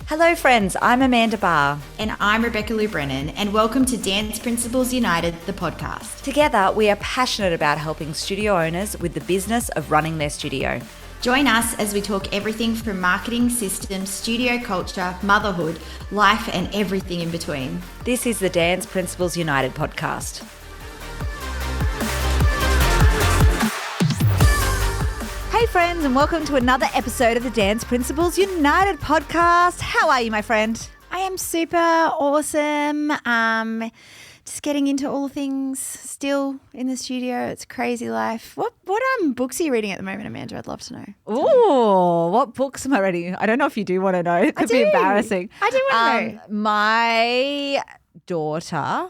Hello friends, I'm Amanda Barr. And I'm Rebecca Lou Brennan, and welcome to Dance Principles United, the podcast. Together, we are passionate about helping studio owners with the business of running their studio. Join us as we talk everything from marketing, systems, studio culture, motherhood, life, and everything in between. This is the Dance Principles United podcast. Hey friends, and welcome to another episode of the Dance Principles United podcast. How are you, my friend? I am super awesome. Just getting into all things still in the studio. It's crazy life. What books are you reading at the moment, Amanda? I'd love to know. Oh, what books am I reading? I don't know if you do want to know. It could be embarrassing. I do want to know. My daughter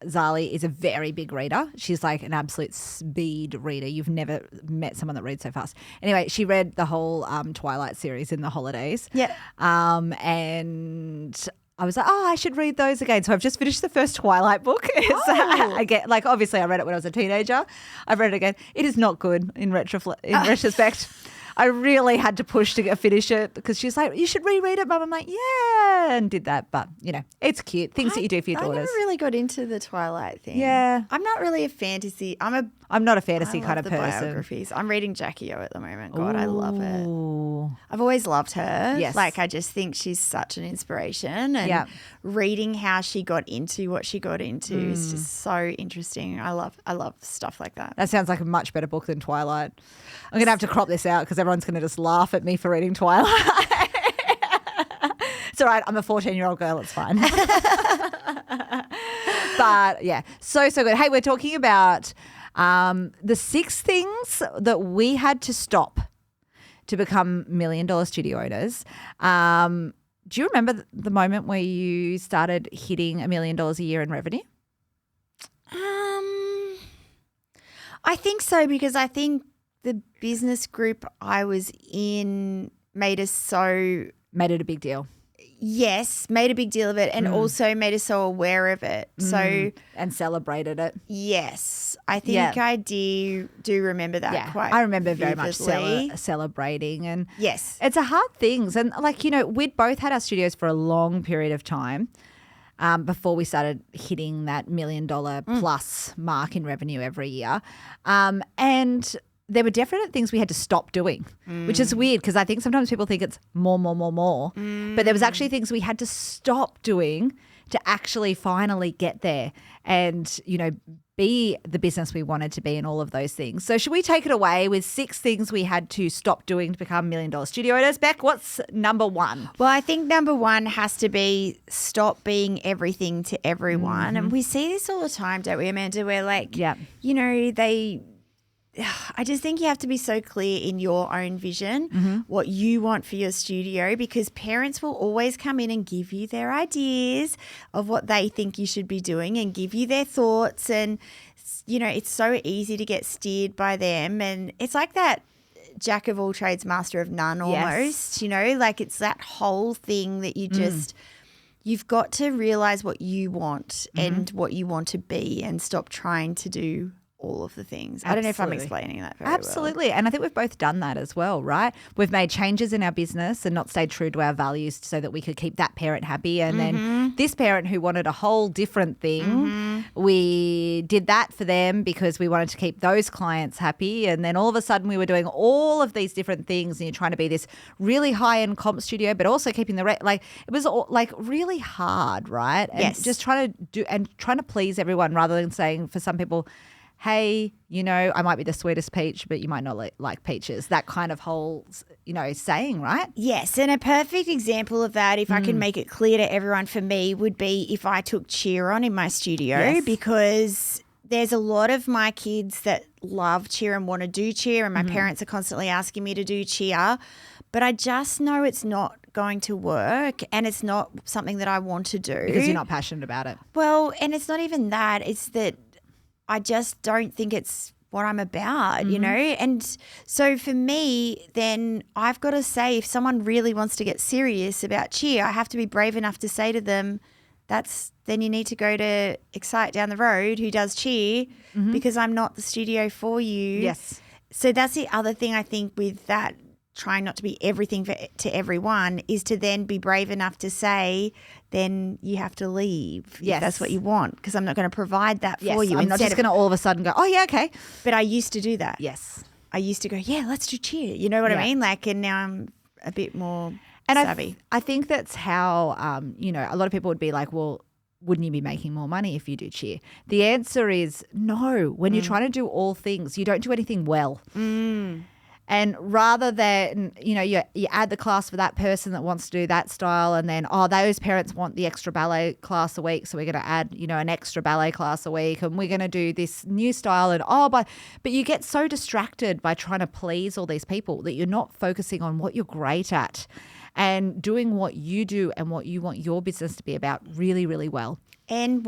Zali is a very big reader. She's like an absolute speed reader. You've never met someone that reads so fast. Anyway, she read the whole Twilight series in the holidays. Yeah. And I was like, I should read those again. So I've just finished the first Twilight book. Again, like obviously I read it when I was a teenager. I've read it again. It is not good in retrospect. I really had to push to finish it because she's like, you should reread it, Mum. I'm like, yeah, and did that. But, you know, it's cute. Things that you do for your daughters. I never really got into the Twilight thing. Yeah. I'm not really a fantasy. I'm not a fantasy kind of person. Biographies. I'm reading Jackie O at the moment. God, I love it. I've always loved her. Yes. Like, I just think she's such an inspiration. And reading how she got into what she got into is just so interesting. I love stuff like that. That sounds like a much better book than Twilight. I'm going to have to crop this out because everyone's going to just laugh at me for reading Twilight. It's all right. I'm a 14-year-old girl. It's fine. But, yeah, so good. Hey, we're talking about the 6 things that we had to stop to become $1 million studio owners. Do you remember the moment where you started hitting $1 million a year in revenue? I think so, because I think the business group I was in made it a big deal. Yes, made a big deal of it, and also made us so aware of it. And celebrated it. Yes, I think I do remember that quite I remember very vividly. much celebrating. And yes, it's a hard thing. And like, you know, we'd both had our studios for a long period of time before we started hitting that $1 million plus mark in revenue every year. And there were definite things we had to stop doing, which is weird because I think sometimes people think it's more. But there was actually things we had to stop doing to actually finally get there and, you know, be the business we wanted to be and all of those things. So should we take it away with 6 things we had to stop doing to become $1 million studio owners? Beck, what's number 1? Well, I think number 1 has to be stop being everything to everyone. And we see this all the time, don't we, Amanda? Where like, you know, I just think you have to be so clear in your own vision, what you want for your studio, because parents will always come in and give you their ideas of what they think you should be doing and give you their thoughts. And, you know, it's so easy to get steered by them. And it's like that jack of all trades, master of none almost, you know, like it's that whole thing that you just you've got to realize what you want and what you want to be and stop trying to do all of the things. I don't know if I'm explaining that very well. Absolutely. And I think we've both done that as well, right? We've made changes in our business and not stayed true to our values so that we could keep that parent happy. And then this parent who wanted a whole different thing, we did that for them because we wanted to keep those clients happy. And then all of a sudden we were doing all of these different things and you're trying to be this really high-end comp studio but also keeping the it was all, like really hard, right? And just trying to please everyone rather than saying for some people, hey, you know, I might be the sweetest peach, but you might not like peaches. That kind of whole, you know, saying, right? Yes, and a perfect example of that, if I can make it clear to everyone for me, would be if I took cheer on in my studio because there's a lot of my kids that love cheer and want to do cheer and my parents are constantly asking me to do cheer, but I just know it's not going to work and it's not something that I want to do. Because you're not passionate about it. Well, and it's not even that. It's that I just don't think it's what I'm about, you know? And so for me, then I've got to say if someone really wants to get serious about cheer, I have to be brave enough to say to them, then you need to go to Excite down the road who does cheer because I'm not the studio for you. Yes. So that's the other thing I think with that trying not to be everything to everyone is to then be brave enough to say, then you have to leave if that's what you want, because I'm not going to provide that for you. I'm not just going to all of a sudden go, oh, yeah, okay. But I used to do that. Yes. I used to go, yeah, let's do cheer. You know what I mean? Like, and now I'm a bit more savvy. I think that's how, a lot of people would be like, well, wouldn't you be making more money if you do cheer? The answer is no. When you're trying to do all things, you don't do anything well. And rather than, you add the class for that person that wants to do that style, and then, those parents want the extra ballet class a week, so we're going to add, an extra ballet class a week, and we're going to do this new style. And, but you get so distracted by trying to please all these people that you're not focusing on what you're great at and doing what you do and what you want your business to be about really, really well. And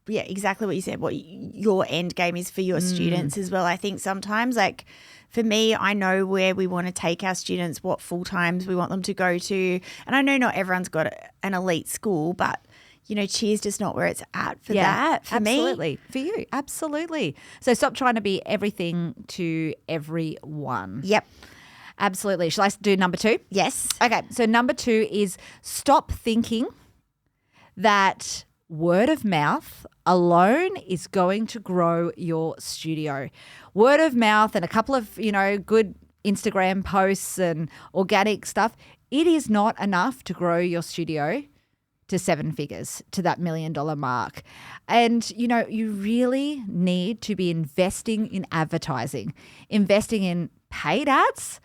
exactly what you said, what your end game is for your students as well. I think sometimes, like for me, I know where we want to take our students, what full times we want them to go to. And I know not everyone's got an elite school, but cheer's just not where it's at for that. For absolutely. me. For you, absolutely. So stop trying to be everything to everyone. Yep. Absolutely. Shall I do number 2? Yes. Okay. So number 2 is stop thinking that word of mouth alone is going to grow your studio. Word of mouth and a couple of, good Instagram posts and organic stuff, it is not enough to grow your studio to 7 figures, to that $1 million mark. And, you really need to be investing in advertising, investing in paid ads,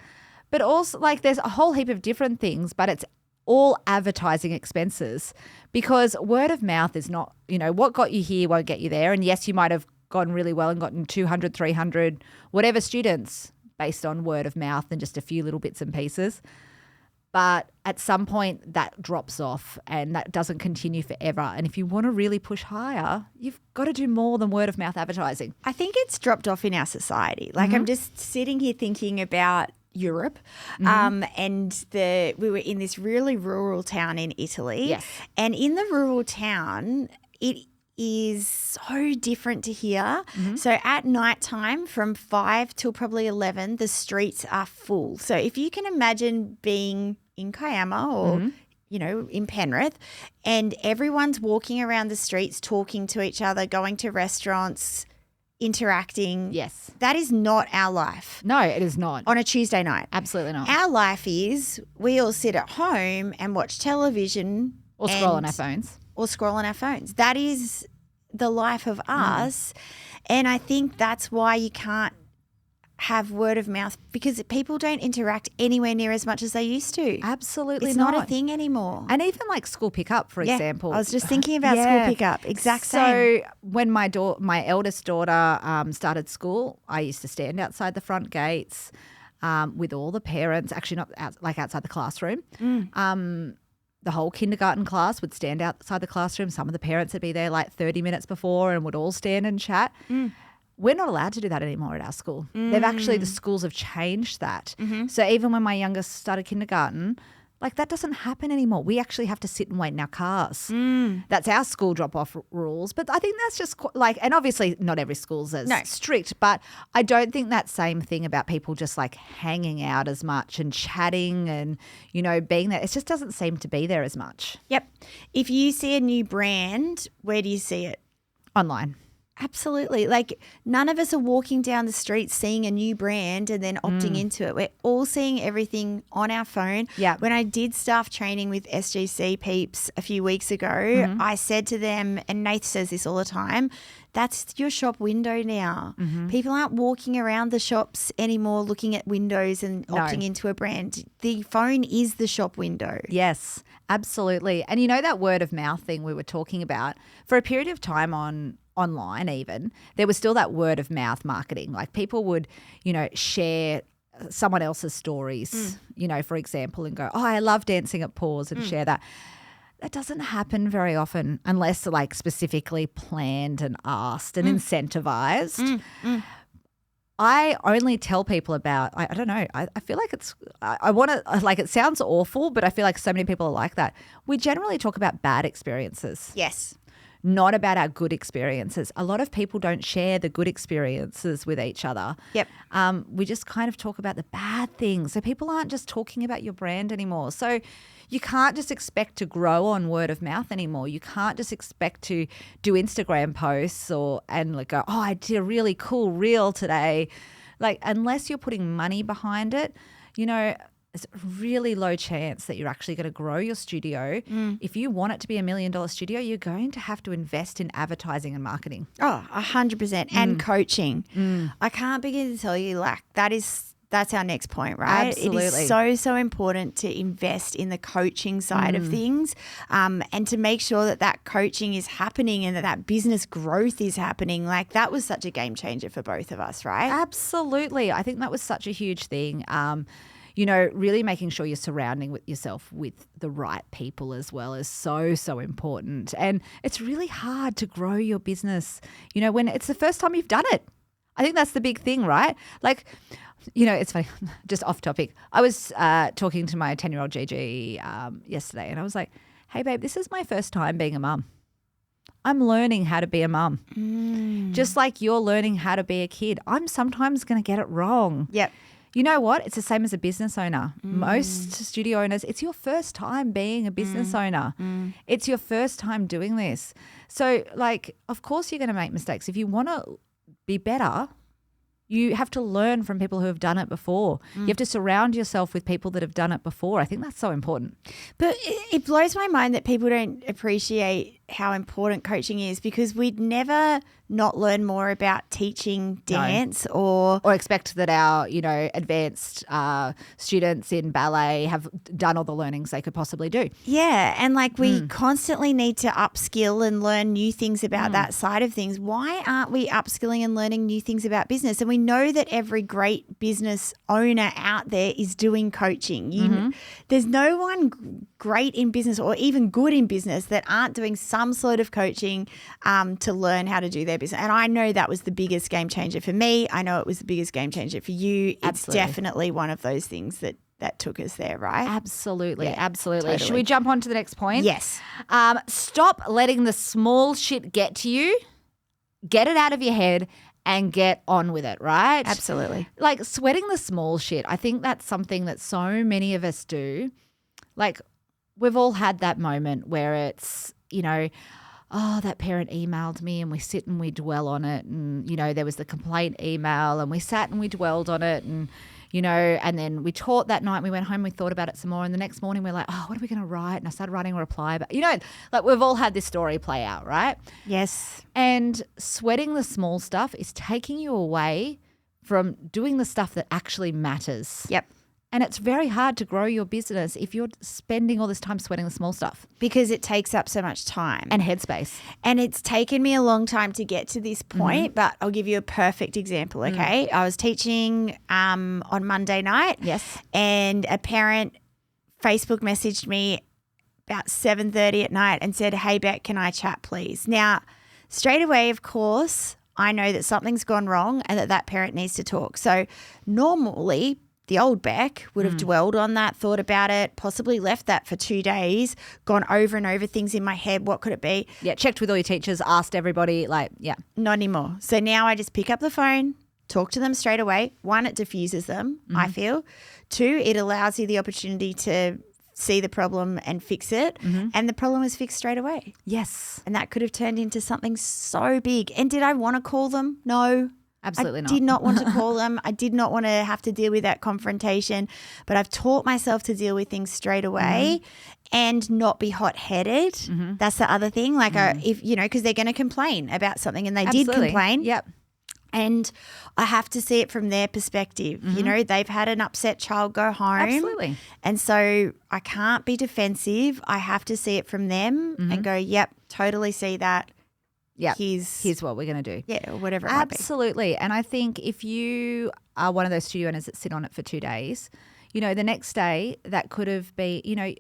but also there's a whole heap of different things, but it's all advertising expenses, because word of mouth is not, what got you here won't get you there. And yes, you might have gone really well and gotten 200, 300, whatever students based on word of mouth and just a few little bits and pieces. But at some point that drops off and that doesn't continue forever. And if you want to really push higher, you've got to do more than word of mouth advertising. I think it's dropped off in our society. I'm just sitting here thinking about Europe, and we were in this really rural town in Italy. Yes. And in the rural town, it is so different to here. So at nighttime from 5 till probably 11, the streets are full. So if you can imagine being in Kiama or in Penrith, and everyone's walking around the streets, talking to each other, going to restaurants, interacting. Yes. That is not our life. No, it is not. On a Tuesday night. Absolutely not. Our life is we all sit at home and watch television. Or scroll on our phones. Or scroll on our phones. That is the life of us. And I think that's why you can't have word of mouth, because people don't interact anywhere near as much as they used to. Absolutely it's not a thing anymore. And even school pickup, for example. I was just thinking about school pickup. Exact same. So when my eldest daughter started school, I used to stand outside the front gates with all the parents, actually not outside the classroom. The whole kindergarten class would stand outside the classroom. Some of the parents would be there 30 minutes before and would all stand and chat. We're not allowed to do that anymore at our school. The schools have changed that. So even when my youngest started kindergarten, that doesn't happen anymore. We actually have to sit and wait in our cars. That's our school drop-off rules. But I think that's just and obviously not every school's as strict, but I don't think that same thing about people just hanging out as much and chatting and, being there. It just doesn't seem to be there as much. Yep. If you see a new brand, where do you see it? Online. Absolutely. None of us are walking down the street seeing a new brand and then opting into it. We're all seeing everything on our phone. Yeah. When I did staff training with SGC peeps a few weeks ago, I said to them, and Nath says this all the time, that's your shop window now. People aren't walking around the shops anymore looking at windows and opting into a brand. The phone is the shop window. Yes, absolutely. And that word of mouth thing we were talking about, for a period of time online even, there was still that word of mouth marketing. People would, share someone else's stories, for example, and go, oh, I love dancing at Pause, and share that. That doesn't happen very often unless specifically planned and asked and incentivized. I only tell people about, I don't know, I feel like I want to, it sounds awful, but I feel like so many people are like that. We generally talk about bad experiences. Yes. not about our good experiences. A lot of people don't share the good experiences with each other. Yep. We just kind of talk about the bad things. So people aren't just talking about your brand anymore. So you can't just expect to grow on word of mouth anymore. You can't just expect to do Instagram posts and like go, oh, I did a really cool reel today. Like, unless you're putting money behind it, you know, it's a really low chance that you're actually going to grow your studio. If you want it to be $1 million studio, you're going to have to invest in advertising and marketing. Oh, 100%. And coaching. I can't begin to tell you, like, that's our next point, right? Absolutely. It is so important to invest in the coaching side of things, and to make sure that coaching is happening and that business growth is happening. Like, that was such a game changer for both of us, right? Absolutely. I think that was such a huge thing. You know, really making sure you're surrounding yourself with the right people as well is so, so important. And it's really hard to grow your business, you know, when it's the first time you've done it. I think that's the big thing, right? Like, you know, it's funny, just off topic. I was talking to my 10-year-old Gigi yesterday, and I was like, hey, babe, this is my first time being a mum. I'm learning how to be a mum. Just like you're learning how to be a kid. I'm sometimes going to get it wrong. Yep. You know what? It's the same as a business owner. Most studio owners, it's your first time being a business owner. It's your first time doing this. So, like, of course you're going to make mistakes. If you want to be better, you have to learn from people who have done it before. You have to surround yourself with people that have done it before. I think that's so important. But it blows my mind that people don't appreciate how important coaching is, because we'd never not learn more about teaching dance or expect that our, you know, advanced students in ballet have done all the learnings they could possibly do. Yeah, and like we constantly need to upskill and learn new things about that side of things. Why aren't we upskilling and learning new things about business? And we know that every great business owner out there is doing coaching. There's no one great in business or even good in business that aren't doing some sort of coaching to learn how to do their business. And I know that was the biggest game changer for me. I know it was the biggest game changer for you. It's definitely one of those things that took us there, right? Absolutely. Yeah, absolutely. totally. Should we jump on to the next point? Yes. Stop letting the small shit get to you. Get it out of your head and get on with it, right? Absolutely. Like, sweating the small shit, I think that's something that so many of us do. Like, we've all had that moment where it's, you know, oh, that parent emailed me, and we sit and we dwell on it. And, you know, there was the complaint email and we sat and we dwelled on it, and, you know, and then we taught that night, we went home, we thought about it some more, and the next morning we're like, oh, what are we going to write? And I started writing a reply. But, you know, like, we've all had this story play out, right? Yes. And sweating the small stuff is taking you away from doing the stuff that actually matters. Yep. And it's very hard to grow your business if you're spending all this time sweating the small stuff. Because it takes up so much time. And headspace. And it's taken me a long time to get to this point, but I'll give you a perfect example, okay? I was teaching on Monday night. Yes. And a parent Facebook messaged me about 7:30 at night and said, hey, Beck, can I chat, please? Now, straight away, of course, I know that something's gone wrong and that parent needs to talk. So normally, the old Beck would have dwelled on that, thought about it, possibly left that for 2 days, gone over and over things in my head. What could it be? Yeah, checked with all your teachers, asked everybody, like, yeah. Not anymore. So now I just pick up the phone, talk to them straight away. One, it diffuses them, I feel. Two, it allows you the opportunity to see the problem and fix it. And the problem is fixed straight away. Yes. And that could have turned into something so big. And did I want to call them? No. Absolutely not. I did not want to call them. I did not want to have to deal with that confrontation. But I've taught myself to deal with things straight away and not be hot-headed. That's the other thing. Like, if you know, because they're going to complain about something, and they did complain. Yep. And I have to see it from their perspective. You know, they've had an upset child go home. Absolutely. And so I can't be defensive. I have to see it from them and go, yep, totally see that. Yeah, here's what we're going to do. Yeah, or whatever it Absolutely. Might be. And I think if you are one of those studio owners that sit on it for 2 days, you know, the next day that could have been, you know,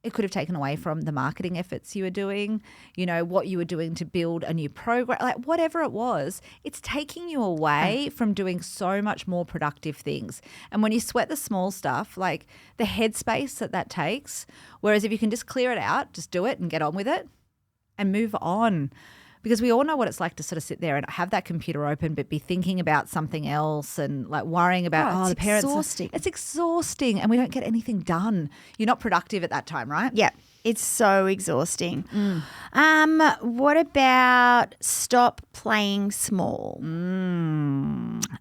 it could have taken away from the marketing efforts you were doing, you know, what you were doing to build a new program, like whatever it was, it's taking you away from doing so much more productive things. And when you sweat the small stuff, like the headspace that takes, whereas if you can just clear it out, just do it and get on with it, and move on. Because we all know what it's like to sort of sit there and have that computer open but be thinking about something else and like worrying about, the parents. Exhausting. It's exhausting and we don't get anything done. You're not productive at that time, right? Yeah, it's so exhausting. What about stop playing small?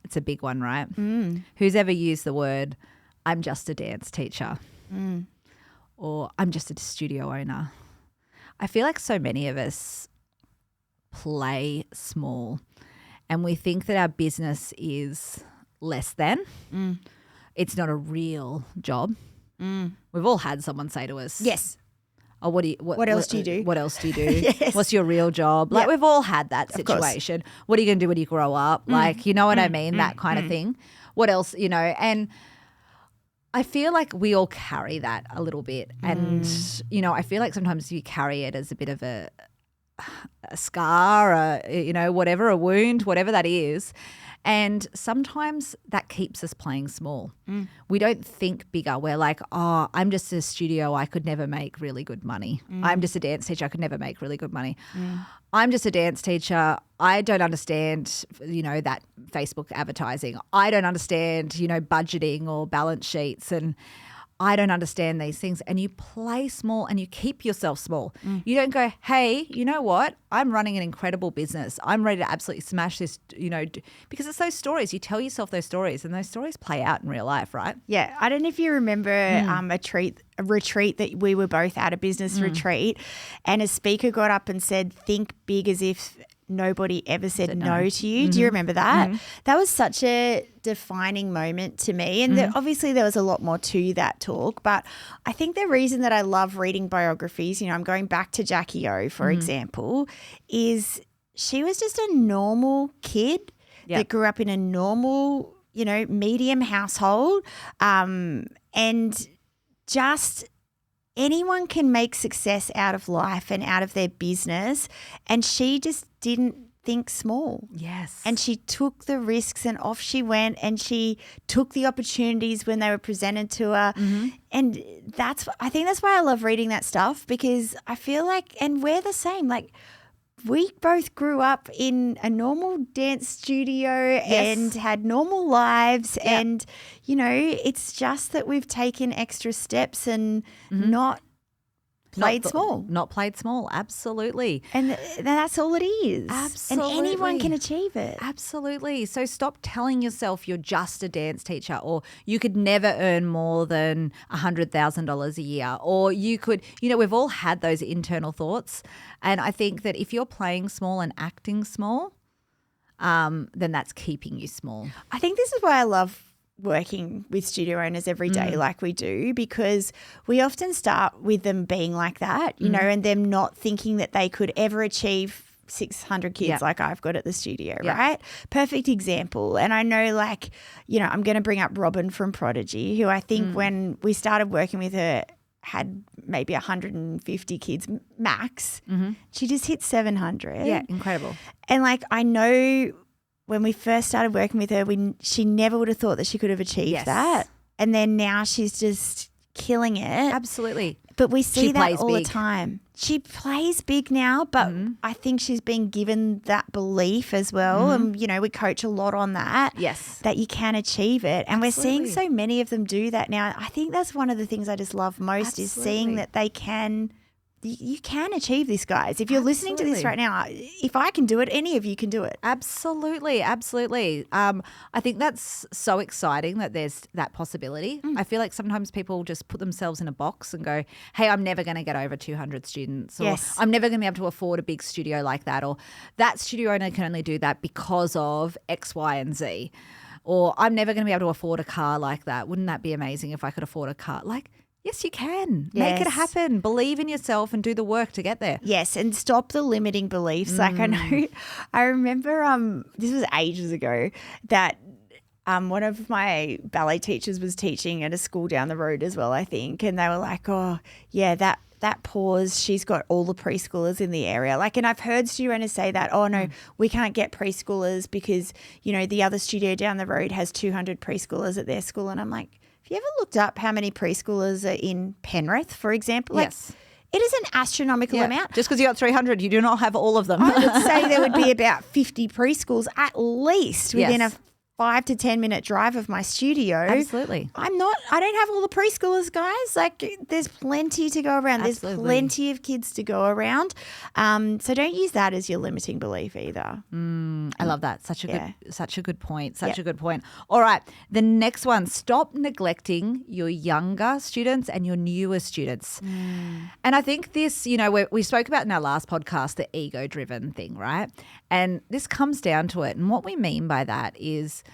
It's a big one, right? Who's ever used the word, I'm just a dance teacher or I'm just a studio owner? I feel like so many of us play small and we think that our business is less than. It's not a real job. We've all had someone say to us, Yes. "Oh, what else do you do? What else do you do? Yes. What's your real job?" Like we've all had that situation. What are you going to do when you grow up? Like, you know what I mean? That kind of thing. What else, and I feel like we all carry that a little bit. And, I feel like sometimes you carry it as a bit of a scar, whatever, a wound, whatever that is. And sometimes that keeps us playing small. We don't think bigger. We're like, oh, I'm just a studio. I could never make really good money. I'm just a dance teacher. I could never make really good money. I'm just a dance teacher. I don't understand, that Facebook advertising. I don't understand, budgeting or balance sheets, and I don't understand these things. And you play small and you keep yourself small. You don't go, hey, you know what? I'm running an incredible business. I'm ready to absolutely smash this, because it's those stories. You tell yourself those stories and those stories play out in real life, right? Yeah. I don't know if you remember a retreat that we were both at, a business retreat, and a speaker got up and said, think big as if nobody ever said no to you. Do you remember that? That was such a defining moment to me. And obviously there was a lot more to that talk. But I think the reason that I love reading biographies, I'm going back to Jackie O, for example, is she was just a normal kid that grew up in a normal, medium household. And just anyone can make success out of life and out of their business. And she just didn't think small. Yes. And she took the risks and off she went, and she took the opportunities when they were presented to her. And I think that's why I love reading that stuff, because I feel like, and we're the same, like we both grew up in a normal dance studio and had normal lives. And, it's just that we've taken extra steps and not played small. Not played small, absolutely. And that's all it is. Absolutely. And anyone can achieve it. Absolutely. So stop telling yourself you're just a dance teacher, or you could never earn more than $100,000 a year, or you could, we've all had those internal thoughts. And I think that if you're playing small and acting small, then that's keeping you small. I think this is why I love working with studio owners every day like we do, because we often start with them being like that, and them not thinking that they could ever achieve 600 kids like I've got at the studio, right? Perfect example. And I know, I'm going to bring up Robin from Prodigy, who I think when we started working with her had maybe 150 kids max. She just hit 700. Yeah, incredible. And I know when we first started working with her, she never would have thought that she could have achieved that. And then now she's just killing it. Absolutely. But we see that all the time. She plays big now, but I think she's been given that belief as well. And, we coach a lot on that. Yes. That you can achieve it. And Absolutely. we're seeing so many of them do that now. I think that's one of the things I just love most is seeing that they can – you can achieve this, guys. If you're listening to this right now, if I can do it, any of you can do it. Absolutely, absolutely. I think that's so exciting that there's that possibility. I feel like sometimes people just put themselves in a box and go, hey, I'm never going to get over 200 students, or I'm never going to be able to afford a big studio like that, or that studio owner can only do that because of X, Y, and Z, or I'm never going to be able to afford a car like that. Wouldn't that be amazing if I could afford a car? Yes, you can. Make it happen. Believe in yourself and do the work to get there. Yes, and stop the limiting beliefs. I remember this was ages ago that one of my ballet teachers was teaching at a school down the road as well, I think, and they were like, oh, yeah, that pause, she's got all the preschoolers in the area. And I've heard studio owners say that, oh, no, we can't get preschoolers because, the other studio down the road has 200 preschoolers at their school. And I'm like, have you ever looked up how many preschoolers are in Penrith, for example? Yes. It is an astronomical amount. Just because you got 300, you do not have all of them. I would say there would be about 50 preschools at least within a 5 to 10 minute drive of my studio. Absolutely. I don't have all the preschoolers, guys. Like, there's plenty to go around. Absolutely. There's plenty of kids to go around. So don't use that as your limiting belief either. I love that. Such a good point. Such a good point. All right. The next one, stop neglecting your younger students and your newer students. And I think this, we spoke about in our last podcast, the ego-driven thing, right? And this comes down to it. And what we mean by that is,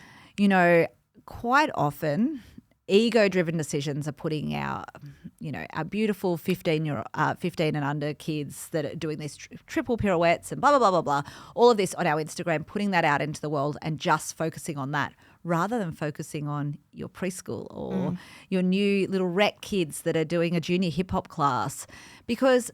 quite often ego-driven decisions are putting our beautiful 15 and under kids that are doing these triple pirouettes and blah, blah, blah, blah, blah, all of this on our Instagram, putting that out into the world and just focusing on that rather than focusing on your preschool or your new little rec kids that are doing a junior hip hop class, because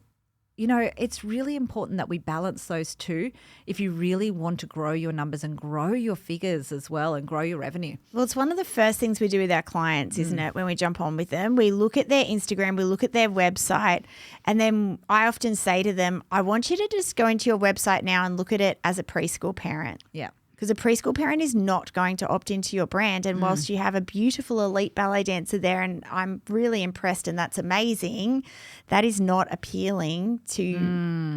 it's really important that we balance those two if you really want to grow your numbers and grow your figures as well and grow your revenue. Well, it's one of the first things we do with our clients, isn't it, when we jump on with them? We look at their Instagram, we look at their website, and then I often say to them, I want you to just go into your website now and look at it as a preschool parent. Yeah. Because a preschool parent is not going to opt into your brand. And whilst you have a beautiful elite ballet dancer there, and I'm really impressed and that's amazing, that is not appealing to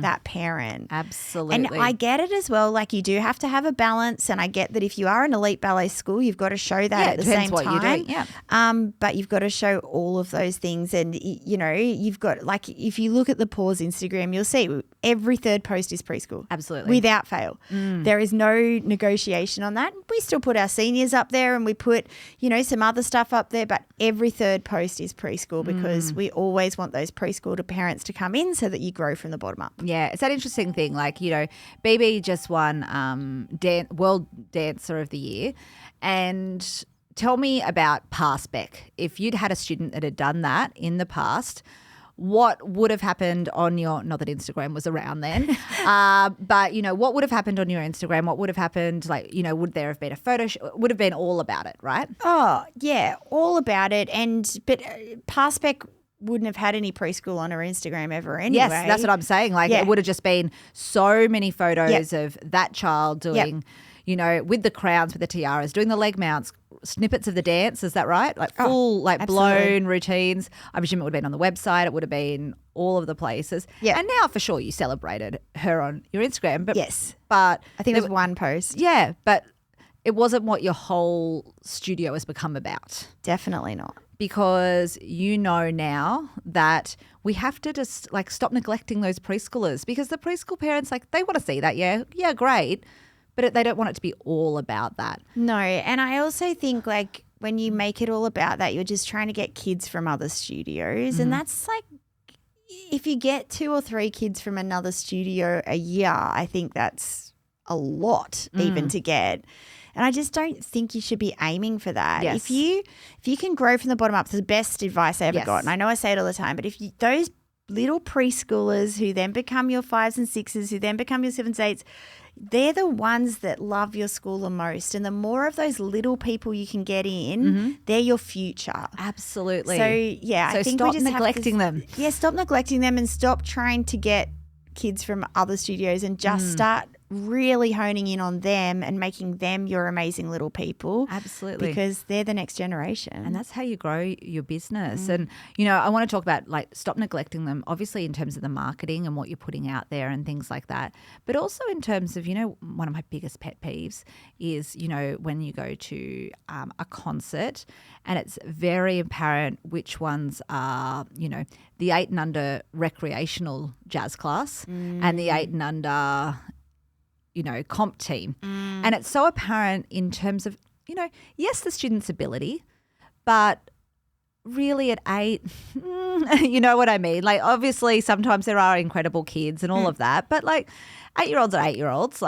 that parent. Absolutely. And I get it as well. Like, you do have to have a balance. And I get that if you are an elite ballet school, you've got to show that at the same what time. You do. Yeah. But you've got to show all of those things. And, you've got, like, if you look at the Pause Instagram, you'll see every third post is preschool. Absolutely. Without fail. There is no negotiation on that. We still put our seniors up there and we put, some other stuff up there, but every third post is preschool because we always want those preschool to parents to come in so that you grow from the bottom up. Yeah, it's that interesting thing. Like, BB just won World Dancer of the Year. And tell me about past Beck. If you'd had a student that had done that in the past, what would have happened on your, not that Instagram was around then, but, what would have happened on your Instagram? What would have happened? Like, would there have been a photo? Would have been all about it, right? Oh, yeah, all about it. But past Beck wouldn't have had any preschool on her Instagram ever anyway. Yes, that's what I'm saying. Like, it would have just been so many photos of that child doing, with the crowns, with the tiaras, doing the leg mounts, snippets of the dance. Is that right? Like full, blown routines. I presume it would have been on the website. It would have been all of the places. Yeah. And now for sure you celebrated her on your Instagram. But yes. But I think it was one post. Yeah. But it wasn't what your whole studio has become about. Definitely not. Because now that we have to just stop neglecting those preschoolers, because the preschool parents, they want to see that. Yeah, great. But they don't want it to be all about that. No. And I also think when you make it all about that, you're just trying to get kids from other studios. And that's if you get 2 or 3 kids from another studio a year, I think that's a lot even to get. And I just don't think you should be aiming for that. Yes. If you can grow from the bottom up, it's the best advice I ever got. And I know I say it all the time, but those little preschoolers who then become your 5s and 6s, who then become your 7s, 8s, they're the ones that love your school the most. And the more of those little people you can get in, they're your future. Absolutely. So, I think stop we just neglecting them. Yeah, stop neglecting them and stop trying to get kids from other studios and just start really honing in on them and making them your amazing little people. Absolutely. Because they're the next generation. And that's how you grow your business. And, I want to talk about stop neglecting them, obviously in terms of the marketing and what you're putting out there and things like that. But also in terms of, one of my biggest pet peeves is, when you go to a concert and it's very apparent which ones are, the 8 and under recreational jazz class and the 8 and under comp team. And it's so apparent in terms of, yes, the student's ability, but really at 8, you know what I mean? Obviously sometimes there are incredible kids and all of that, but 8-year-olds are 8-year-olds.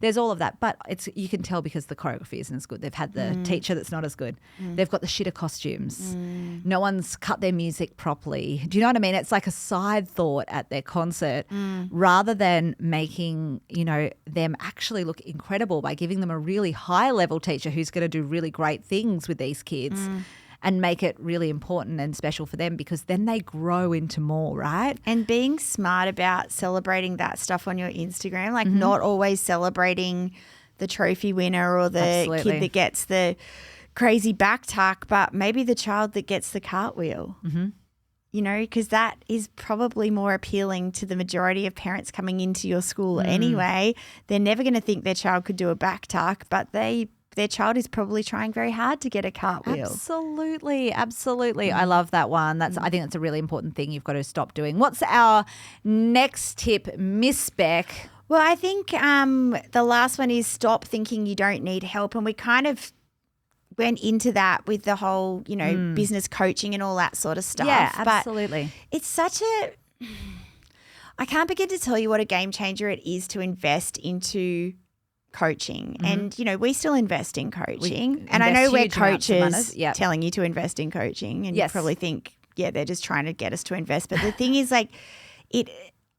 There's all of that, but you can tell because the choreography isn't as good. They've had the teacher that's not as good. They've got the shitter costumes. No one's cut their music properly. Do you know what I mean? It's like a side thought at their concert rather than making, them actually look incredible by giving them a really high level teacher who's going to do really great things with these kids. and make it really important and special for them, because then they grow into more, right? And being smart about celebrating that stuff on your Instagram, like not always celebrating the trophy winner or the kid that gets the crazy back tuck, but maybe the child that gets the cartwheel. You know, because that is probably more appealing to the majority of parents coming into your school anyway. They're never going to think their child could do a back tuck, but their child is probably trying very hard to get a cartwheel. Absolutely. I love that one. I think that's a really important thing you've got to stop doing. What's our next tip, Miss Beck? Well, I think the last one is stop thinking you don't need help. And we kind of went into that with the whole, you know, business coaching and all that sort of stuff. Yeah, absolutely. But it's I can't begin to tell you what a game changer it is to invest into coaching. And, you know, we still invest in coaching. And I know we're coaches telling you to invest in coaching, and you probably think, they're just trying to get us to invest. But the thing is, like, it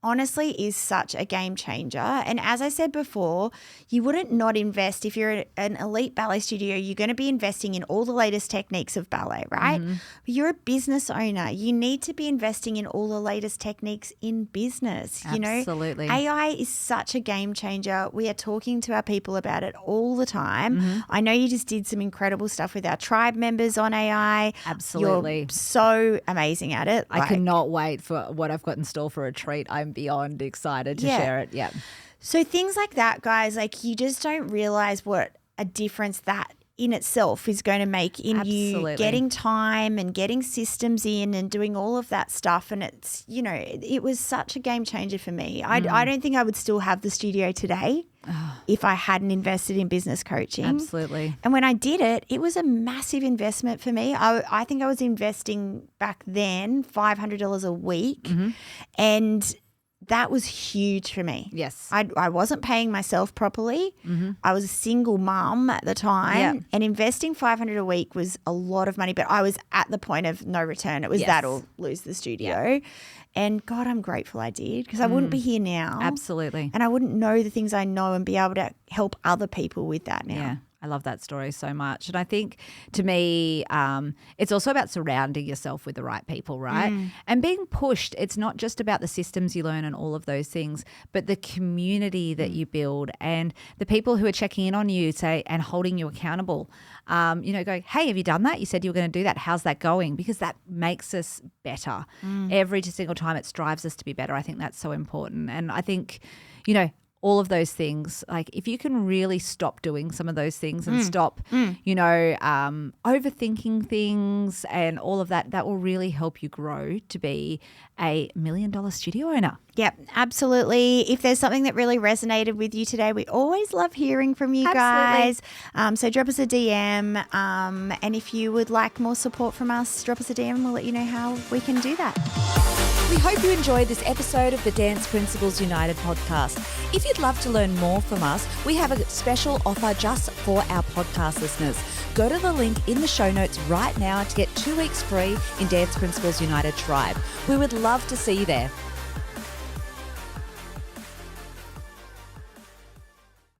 honestly is such a game changer. And as I said before, you wouldn't not invest. If you're an elite ballet studio, you're going to be investing in all the latest techniques of ballet, right? But you're a business owner. You need to be investing in all the latest techniques in business. Absolutely. You know, AI is such a game changer. We are talking to our people about it all the time. I know you just did some incredible stuff with our tribe members on AI. Absolutely. You're so amazing at it. I cannot wait for what I've got in store for a treat. I'm beyond excited to share it. Yeah. So things like that, guys, like you just don't realize what a difference that in itself is going to make in you getting time and getting systems in and doing all of that stuff. And it's, you know, it was such a game changer for me. I don't think I would still have the studio today if I hadn't invested in business coaching. Absolutely. And when I did it, it was a massive investment for me. I think I was investing back then $500 a week, and that was huge for me. Yes. I wasn't paying myself properly. I was a single mum at the time, and investing $500 a week was a lot of money, but I was at the point of no return. It was that or lose the studio. And God, I'm grateful I did, because I wouldn't be here now. Absolutely. And I wouldn't know the things I know and be able to help other people with that now. Yeah. I love that story so much. And I think, to me, it's also about surrounding yourself with the right people, right? And being pushed. It's not just about the systems you learn and all of those things, but the community that you build and the people who are checking in on you, and holding you accountable. You know, go, hey, have you done that? You said you were going to do that. How's that going? Because that makes us better. Every single time it strives us to be better. I think that's so important. And I think, you know, all of those things, like if you can really stop doing some of those things and stop, you know, overthinking things and all of that, that will really help you grow to be a $1 million studio owner. Yep, absolutely. If there's something that really resonated with you today, we always love hearing from you guys. So drop us a DM. And if you would like more support from us, drop us a DM. We'll let you know how we can do that. We hope you enjoyed this episode of the Dance Principles United podcast. If you'd love to learn more from us, we have a special offer just for our podcast listeners. Go to the link in the show notes right now to get 2 weeks free in Dance Principles United Tribe. We would love to see you there.